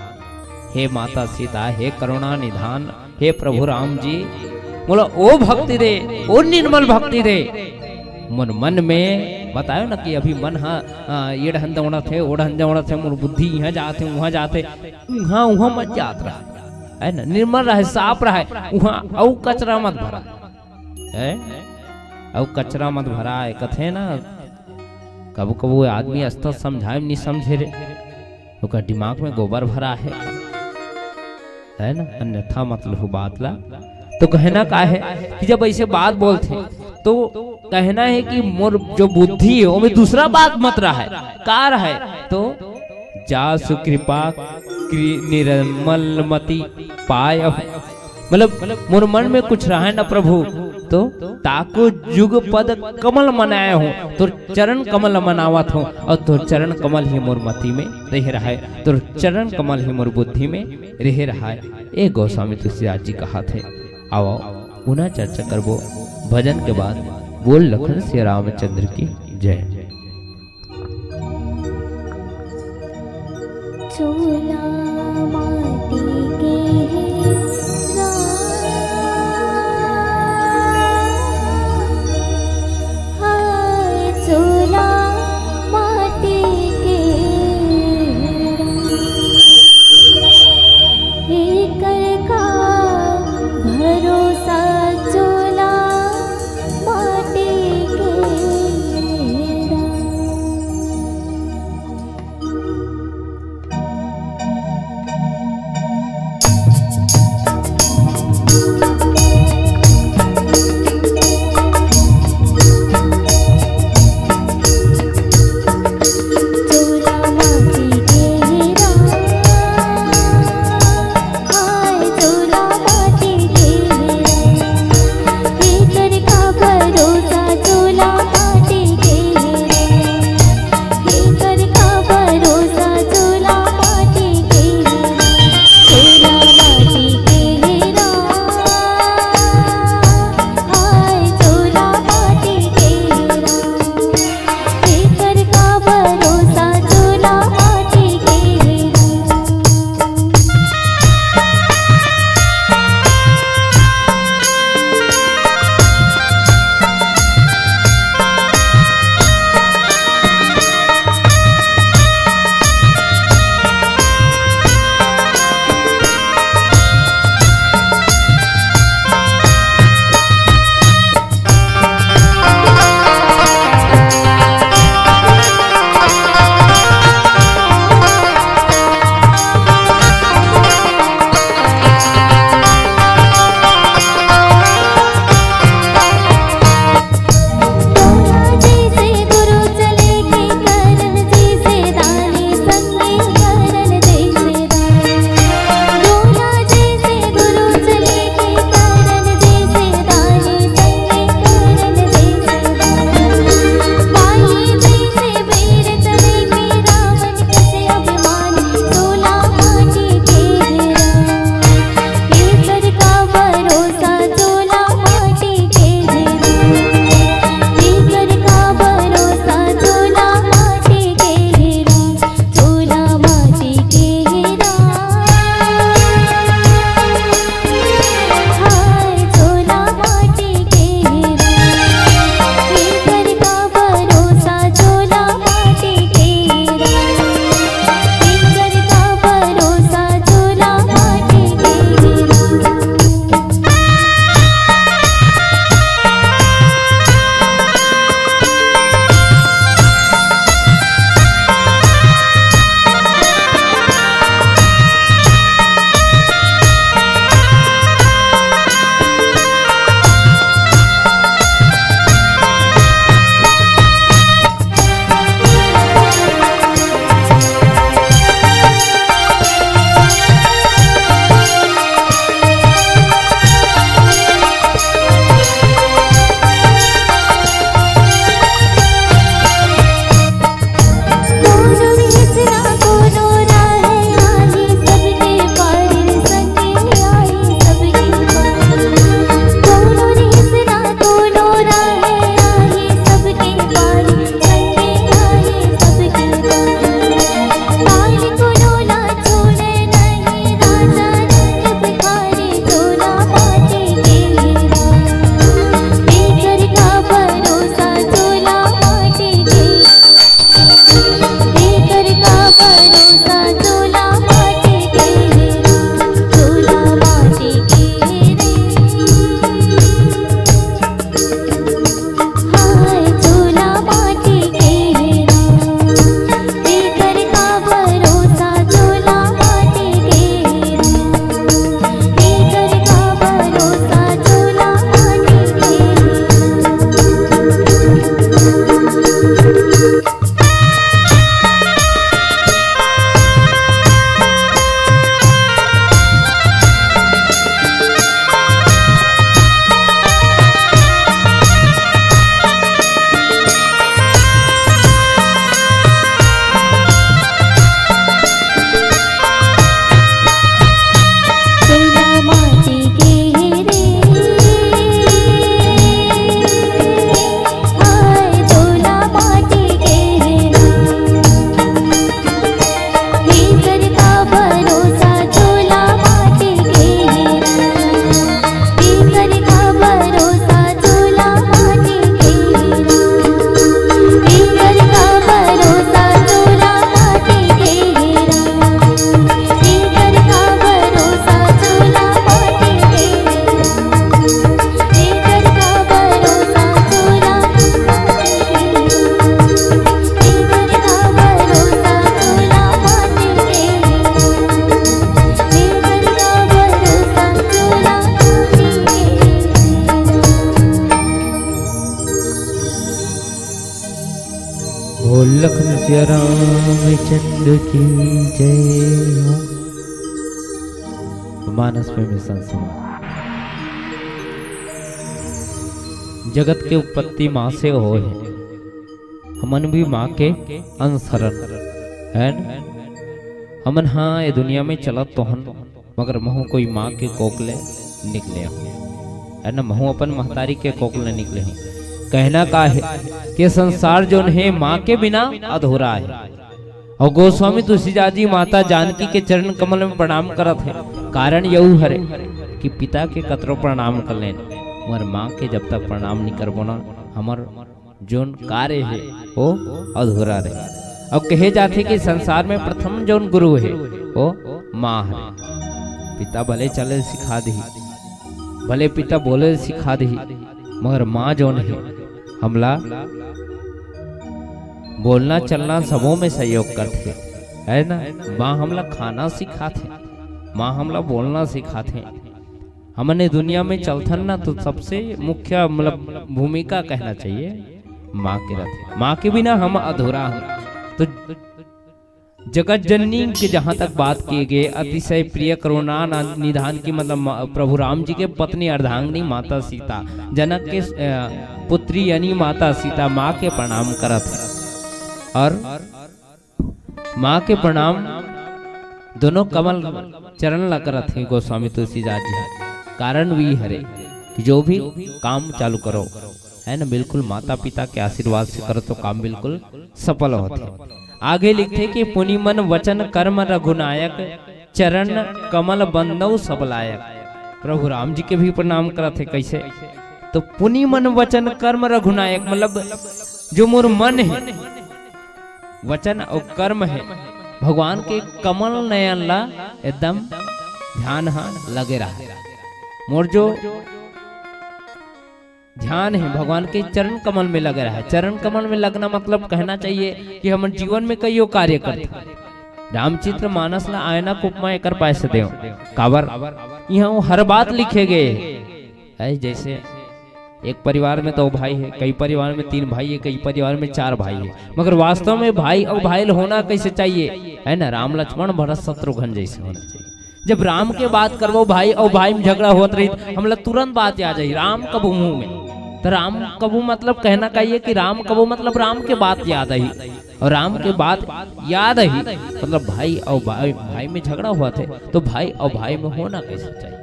हे माता सीता, हे करुणा निधान, हे प्रभु राम जी, बोलो ओ भक्ति दे, ओ निर्मल भक्ति दे। मन में बतायो ना कि अभी मन ये ढहन दौड़ा थे, वो ढहन दौड़ा थे, मोर बुद्धि यहाँ जाते वहाँ जाते, वहाँ मत जात रहा है ना, निर्मल रहे, साफ रहे, वहाँ औ कचरा मत भरा है, औ कचरा मत भरा है। कथे ना कबो कबो आदमी अस्तर समझाए नहीं समझे रे, उसका दिमाग में गोबर भरा है ना, अन्यथा मतलब बात ला। तो कहना का है कि जब ऐसे बात बोलते तो कहना है कि मोर जो बुद्धि है वो में दूसरा बात मत रहा है, का रहा है तो जा सुकृपा निर्मल मति पाय। मतलब मोर मन में कुछ रहा है ना प्रभु, तो ताको जुग पद कमल मनाया हूँ, तो चरण कमल मनावत हूँ, और तो चरण कमल ही मोर मति में रह रहा है, तो चरण कमल ही मोर बुद्धि में रह रहा है। ए गोस्वामी तुलसीदास जी कहा थे। आओ पुनः चर्चा करबो भजन के बाद। बोल लखन श्री रामचंद्र की जय।
चूल्हा माटी के चूल्हा माटी के कर का भरोसा, चूल्हा माटी के
सिया रामचंद्र की जय हो। मानस में मिशन समाप्त। जगत के उत्पत्ति माँ से हो है, हमन भी माँ के अनुसरण है न? हमन हाँ ये दुनिया में चलत तो हन, मगर महू कोई माँ के कोकले निकले है ना, महू अपन महतारी के कोकले निकले हूँ। कहना का है कि संसार जो है माँ के बिना अधूरा है। और गोस्वामी तुलसीदास जी माता जानकी के चरण कमल में प्रणाम करत है। कारण यू हरे कि पिता के कतरो प्रणाम कर लें, मगर माँ के जब तक प्रणाम नहीं करबो ना, हमार जोन कार्य है वो अधूरा रहे। अब कहे जाते कि संसार में प्रथम जोन गुरु है वो माँ है। पिता भले चले सिखा दी, भले पिता बोले सिखा दी, मगर माँ जोन है हमला बोलना चलना सबों में सहयोग करते है ना। माँ हमला खाना सिखाते, माँ हमला बोलना सिखाते। हमने दुनिया में चलथन ना तो सबसे मुख्य मतलब भूमिका कहना चाहिए माँ के रहते। माँ के बिना हम अधूरा हैं। तो जगत जननी के जहाँ तक बात किए गए, अतिशय प्रिय करुणा निधान की मतलब प्रभु राम जी के पत्नी अर्धांगिनी माता सीता, जनक के पुत्री यानी माता सीता माँ के प्रणाम करत है। और माँ के प्रणाम दोनों कमल चरण ला करत है गोस्वामी तुलसीदास जी। कारण भी हरे कि जो भी काम चालू करो है ना, बिल्कुल माता पिता के आशीर्वाद से करो तो काम बिल्कुल सफल होते। आगे लिखते कि पुनि मन वचन कर्म रघुनायक, चरण कमल बंदौ सब लायक। प्रभु राम जी के भी प्रणाम करते। कैसे? तो पुनि मन वचन कर्म रघुनायक, मतलब जो मोर मन है, वचन और कर्म है, भगवान के कमल नयन ला एकदम ध्यान लगे रहा। मोर जो ध्यान है भगवान के चरण कमल में लगे रहा है। चरण कमल में लगना मतलब कहना चाहिए कि हम जीवन में कईयो कार्य करते। रामचित्र मानस ला आयना कुपमा एकर पैसे दे काबर यहाँ हर बात लिखे गए है। जैसे एक परिवार में 2 भाई है, कई परिवार में 3 भाई है, कई परिवार में 4 भाई है, मगर वास्तव में भाई और भाई होना कैसे चाहिए है ना, राम लक्ष्मण भरत शत्रुघ्न जैसे होना चाहिए। जब राम के बात करवो भाई और भाई में झगड़ा होत रही, हमला तुरंत बात आ जाए राम कबू मुंह में। तो राम कबू मतलब कहना चाहिए कि राम कबू मतलब राम के बात याद आई, और राम के बात याद आई मतलब भाई और भाई में झगड़ा हुआ थे तो भाई और भाई में होना कैसे चाहिए।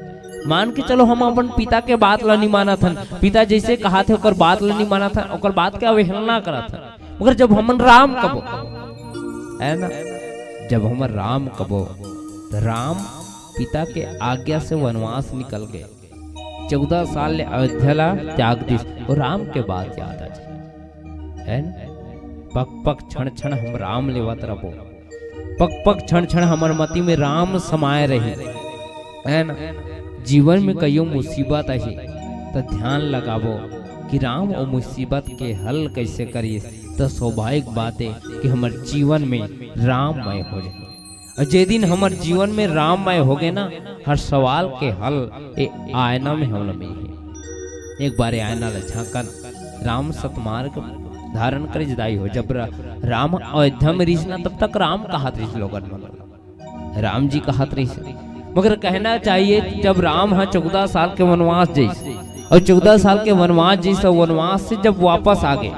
मान के चलो हम अपन पिता के बात ला नहीं माना था, पिता जैसे कहा थे ओकर बात ला नहीं माना था, ओकर बात के अवहेलना करा था। मगर जब हमन राम कबो है ना, जब हम राम कबो तो राम पिता के आज्ञा से वनवास निकल गए, 14 साल अयोध्या ला त्याग दी, और राम के बात याद आ जाए है ना। पक पक क्षण क्षण हम राम लेवत रहो, पक पक क्षण क्षण हमर मति में राम समाये रही है ना। जीवन में कईयों मुसीबत आई तो ध्यान लगाबो कि राम और मुसीबत के हल कैसे करिए। तो स्वाभाविक बात है कि हमारे जीवन में राममय हो जाए, और जे दिन हमारे जीवन में राममय हो गए ना, हर सवाल के हल आयना में हम मिले। एक बार आयना झांकन राम सतमार्ग धारण कर जदाई हो। जब राम अयोध्या में रिसना तब तक राम कहत रही लोगन, राम जी कहत रही। मगर कहना चाहिए जब राम 14 साल के वनवास जैसे, और 14 साल के वनवास जैसे वनवास से जब वापस आ गए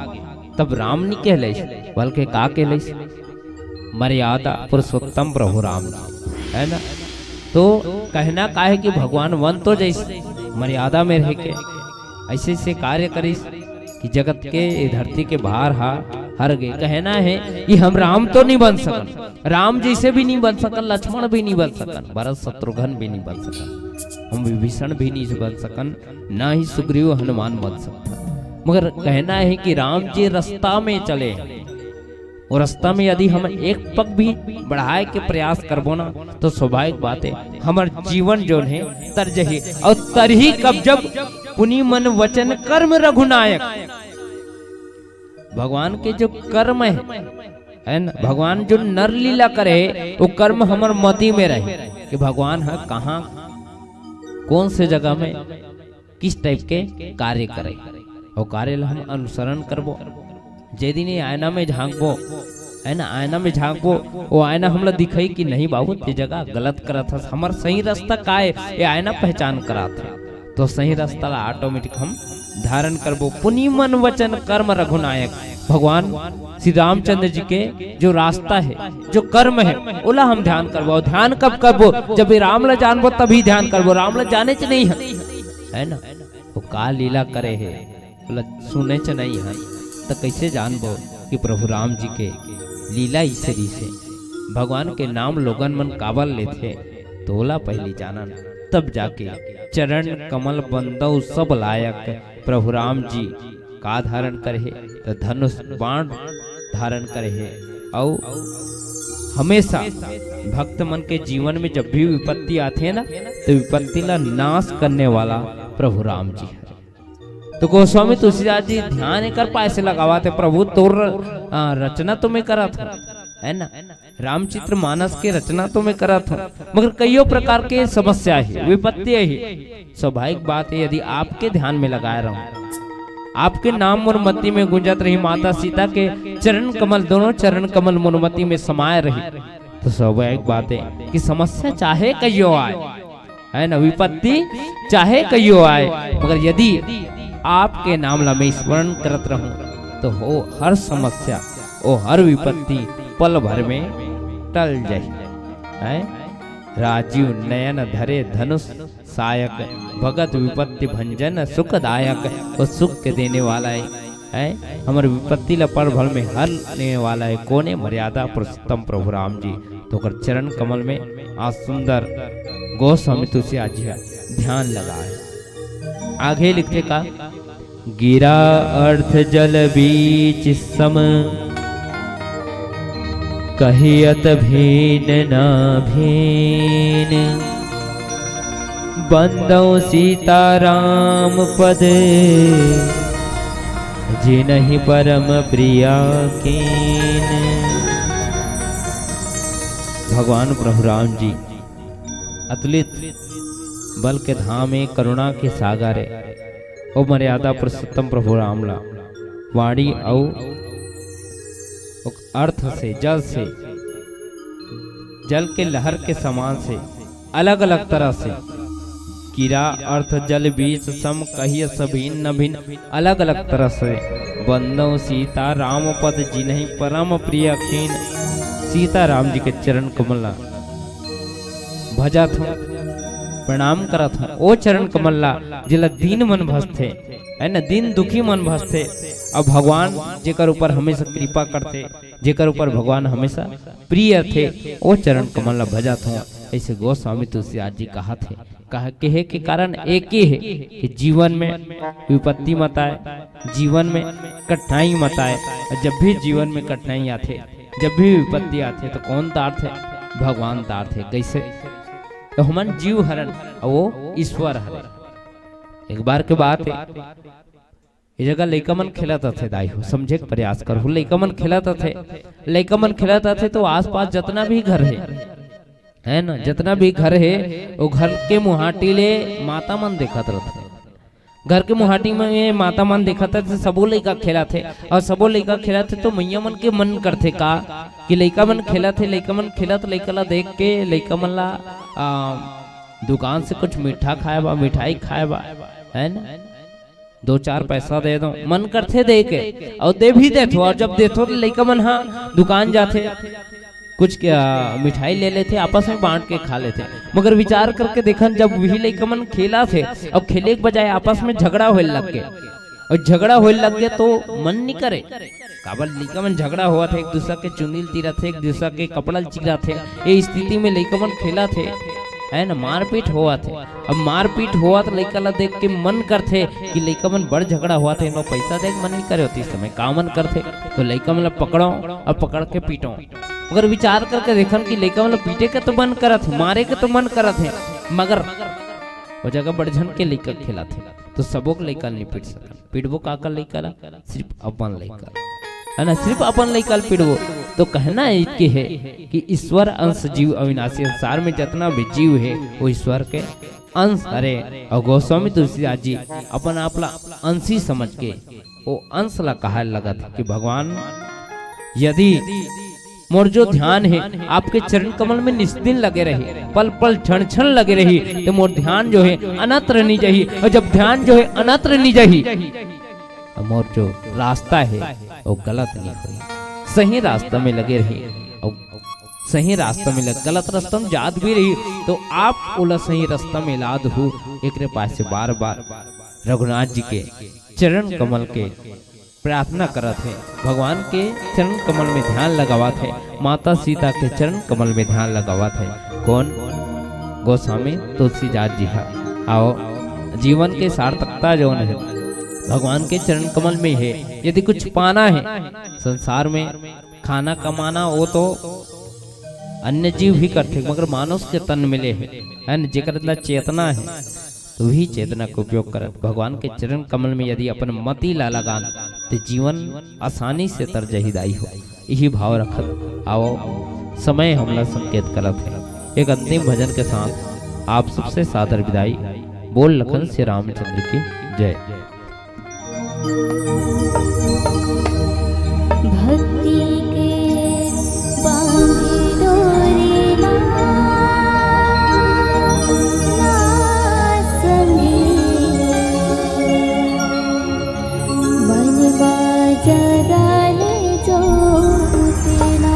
तब राम नहीं कहले बल्कि का कहले मर्यादा पुरुषोत्तम प्रभु राम है ना। तो कहना का है कि भगवान वन तो जैसे मर्यादा में रह के ऐसे से कार्य करिस कि जगत के धरती के बाहर हर गए। कहना है कि हम राम तो नहीं बन सकन, राम जैसे भी नहीं बन सकन, लक्ष्मण भी नहीं बन सकन, भरत शत्रुघ्न भी नहीं बन सकन, हम विभीषण भी नहीं बन सकन, ना ही सुग्रीव हनुमान बन सकता। मगर कहना है कि राम जी रास्ता में चले, और रास्ता में यदि हम एक पग भी बढ़ाए के प्रयास करबो ना तो स्वाभाविक बात है हमार जीवन जो है तर जही। और तरही कब जब पुनि मन वचन कर्म रघुनायक, भगवान के जो कर्म है ना, भगवान जो नर लीला करे वो कर्म हमार मति में रहे कि भगवान है कहाँ कौन से जगह में किस टाइप के कार्य करे, और कार्य हम अनुसरण करबो। जे दिन आयना में झांकबो है ना, आईना में झांकबो, वो आईना हमला दिखाई कि नहीं बाबू ते जगह गलत करत हस, हमार सही रास्ता का है ये आईना पहचान करात है। तो सही रास्ता ला ऑटोमेटिक हम धारण करबो। पुनि मन वचन कर्म रघुनायक, भगवान श्री रामचंद्र जी के जो रास्ता है, जो कर्म है, ओला हम ध्यान करबो। ध्यान कब करबो? जब राम ला जानबो तभी ध्यान करबो। राम ला जाने च नहीं है ना, वो का लीला करे है बोला सुने च नहीं है, तो कैसे जानबो कि प्रभु राम जी के लीला ईश्वरी से भगवान के नाम लोगन मन काबल लेथे, तो ओला पहले जाना, तब जाके चरण कमल बंदौ सब लायक प्रभु राम जी का धारण करे है, तो धनुष बाण धारण करे है। और हमेशा भक्त मन के जीवन में जब भी विपत्ति आती है ना, तो विपत्ति ला नाश करने वाला प्रभु राम जी है। तो गोस्वामी तुलसीदास जी ध्यान नहीं कर पाए से लगावा थे, प्रभु तोर रचना तो मैं करा था, है ना, रामचित्र मानस के रचना तो मैं करा था, मगर कईयों प्रकार के समस्या है, विपत्ति है। स्वाभाविक बात है, यदि आपके ध्यान में लगाए रहूं, आपके नाम मुरमती में गुंजत रही, माता सीता के चरण कमल, दोनों चरण कमल मुरमती में समाये रही, तो स्वाभाविक बात है कि समस्या चाहे कईयों आए, है ना, विपत्ति चाहे कईयों आए, मगर यदि आपके नाम ला मैं स्मरण करत रहूं, तो हो हर समस्या, ओ हर विपत्ति पल भर में टल जाए। राजीव नयन धरे धनुष सायक, भगत विपत्ति भंजन सुखदायक, वो सुख के देने वाला है, हमारे विपत्ति ला पल भर में हरने वाला है। कोने मर्यादा पुरुषोत्तम प्रभु राम जी, तो कर चरण कमल में आज सुंदर गोस्वामी तुलसीदास जी ध्यान लगाए। आगे लिखते का, गिरा अर्थ जल बीच सम, कहियत भीन ना भीन, बंदौ सीता राम पद, जिनहि परम प्रिया कीन। भगवान प्रभु राम जी अतुलित बल के धाम में करुणा के सागर है, ओ मर्यादा पुरुषोत्तम प्रभु रामला वाणी और अर्थ से, जल के लहर के समान से, अलग अलग तरह से, गिरा अर्थ जल बीच सम, कहिय सभिन्न न भिन्न, अलग अलग तरह से, बंदौ सीता राम पद, जिन्हि परम प्रिय कीन। सीता राम जी के चरण कमल भजा था, प्रणाम करा था, ओ चरण कमल्ला जिला दीन मन भसते, है ना, दिन दुखी मन भसते, और भगवान जेकर ऊपर हमेशा कृपा करते, जेकर ऊपर भगवान हमेशा प्रिय थे, ओ चरण कमल्ला भजा था। ऐसे गोस्वामी तुलसीदास जी कहा थे, कहा के कारण एक ही है कि जीवन में विपत्ति मत आए, जीवन में कठिनाई मत आए। जब भी जीवन में कठिनाई आते, जब भी विपत्ति आते, तो कौन तार थे? भगवान तार थे। कैसे? तो हमन जीव हरण और वो ईश्वर हरण। एक बार के बात है, ये जगह लइका मन खेलता थे, दाई हो समझे के प्रयास करो, लइका मन खेलता थे, लइका मन खेलता थे, तो आसपास जितना भी घर है ना, जितना भी घर है, वो घर के मुहाटी ले माता मन देखत रहते, घर के मुहाटी में माता मन देखा था, सबो लइका खेला थे, और सबो लइका खेला थे, तो मैया मन के मन करते का कि लइका मन खेला थे, लइका मन खेला, तो लइका ला देख के लइका मन ला दुकान से कुछ मीठा खाए बा, मिठाई खाए बा, है ना, 2-4 पैसा दे दो, मन करते दे के, और दे भी देथो, और जब देथो तो लइका मन हाँ दुकान जाते, कुछ मिठाई ले लेते, आपस में बांट के खा लेते। मगर विचार करके देखन, जब वही लइका मन खेला थे, अब खेले के बजाय आपस में झगड़ा होने लग गया, और झगड़ा होने लग गया तो मन नहीं करे, काबल लइका मन झगड़ा हुआ थे, एक दूसरा के चुनील तीरा थे, एक दूसरा के कपड़ा चीरा थे, ये स्थिति में लइका मन खेला थे, है ना, मारपीट हुआ थे। अब मारपीट हुआ तो लइका ला देख के मन करते कि लइका मन बड़ झगड़ा हुआ थे, इनको पैसा देख मन नहीं करे होती, इस समय का मन करते, तो लइका मन पकड़ो और पकड़ के पीटो। अगर विचार करके देखन कि लइका मन पीटे के तो मन करत, मारे के तो मन करत है, मगर वो जगह बढ़झन के लइका खेला थे, तो सबो के लइका नहीं पीट सकन। पीटबो काका लइका ला, सिर्फ अपन लइका, है ना, सिर्फ अपन लइका पीटबो। तो कहना इसके है कि ईश्वर अंश जीव अविनाशी, संसार में जितना भी जीव है वो ईश्वर के अंश हरे। और गोस्वामी तुलसीदास जी अपन आपला अंशी समझ के वो अंश ला कहा लगा था कि भगवान यदि मोर जो ध्यान है आपके चरण कमल में निस्दिन लगे रही, पल पल क्षण क्षण लगे रही, तो मोर ध्यान जो है अनत्र नहीं जाही। और जब ध्यान जो है अनत्र नहीं जाही, मोर जो रास्ता है वो गलत नहीं हुई, सही रास्ता में लगे रही। और सही रास्ता में लग, गलत रास्ता में जात भी रही तो आप ओला सही रास्ता में लाद हो। एक पास से बार बार रघुनाथ जी के चरण कमल के प्रार्थना करत है, भगवान के चरण कमल में ध्यान लगावत है, माता सीता के चरण कमल में ध्यान लगावत है। कौन? गोस्वामी तुलसीदास जी है। आओ, जीवन के सार्थकता जो है भगवान के चरण कमल में है। यदि कुछ पाना है संसार में, खाना कमाना वो तो अन्य जीव भी करते, मगर मानव के तन मिले है न, जेकर अंदर चेतना है तो वही चेतना का उपयोग कर भगवान के चरण कमल में यदि अपन मति ला लगान तो जीवन आसानी से तरजहीदाई हो। यही भाव रखत आओ, समय हमला संकेत करत है। एक अंतिम भजन के साथ आप सबसे सादर विदाई। बोल लखन श्री रामचंद्र की जय।
भक्ति के बांधे डोरी ना संगे, मन बाजा डाले जो तेना।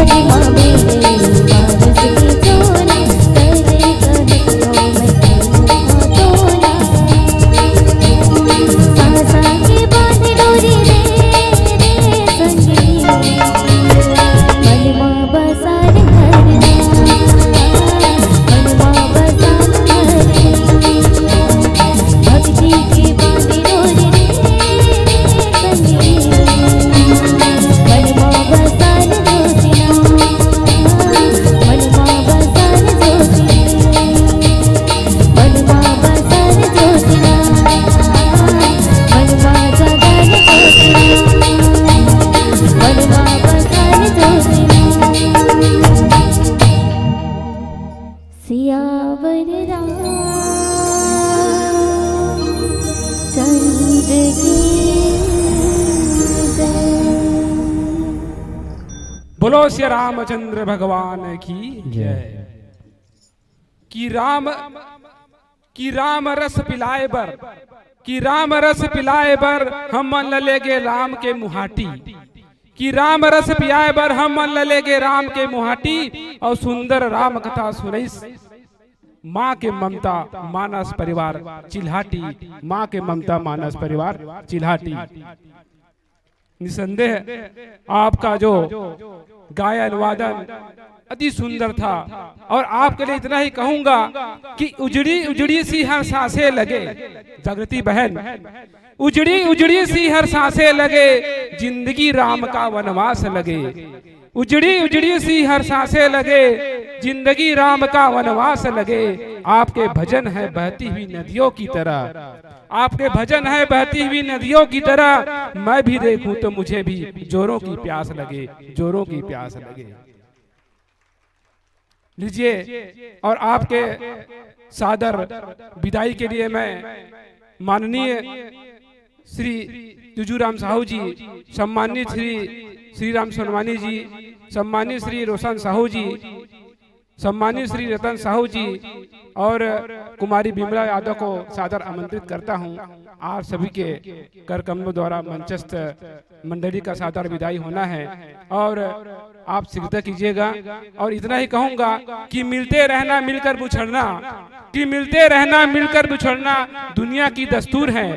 माँ मेरे पारस की चोला करे कहतो मैं तोला सासा के बांध डोरी रे संगी मन माँ बसार हरना मन माँ बसार हरना भक्ति के बांध डोरी रे संगी मन माँ बसार जोशिना मन माँ बसार जोशिना मन माँ बसार जोशिना मन माँ जगार जोशिना मन माँ बसार जोशिना सियावर चंद्र की जय।
बोलो श्री रामचंद्र भगवान की जय। कि राम रस पिलाए बर, कि राम रस पिलाए बर हम मन ललेगे राम के मुहाटी, कि राम रस पियाए बर हम मन ललेगे राम के मुहाटी। और सुंदर राम कथा सुनैस माँ के ममता मानस परिवार चिल्हाटी, माँ के ममता मानस परिवार चिल्हाटी। निसंदेह आपका जो गायन वादन अति सुंदर था। और आपके लिए इतना ही कहूंगा कि उजड़ी उजड़ी सी हर सांसें लगे, जागृति बहन, उजड़ी उजड़ी सी हर सांसें लगे, जिंदगी राम का वनवास लगे। उजड़ी उजड़ी सी हर सांसें लगे, जिंदगी राम का वनवास लगे। आपके भजन है बहती हुई नदियों की तरह, आपके भजन है बहती हुई नदियों की तरह। मैं भी देखूं तो मुझे भी जोरों की प्यास लगे, जोरों की प्यास लगे। लीजिए, और आपके सादर विदाई के लिए मैं माननीय श्री जुजूराम साहू जी, सम्मानित श्री राम सोनवानी जी, सम्मानित श्री रोशन साहू जी, सम्मानित श्री रतन साहू जी और कुमारी बिमला यादव को सादर आमंत्रित करता हूं। आप सभी के कर कमलों द्वारा मंचस्थ मंडली का सादर विदाई होना है और आप शीघ्रता कीजिएगा। और इतना ही कहूंगा कि मिलते रहना मिलकर बिछड़ना, कि मिलते रहना मिलकर बिछड़ना दुनिया की दस्तूर है।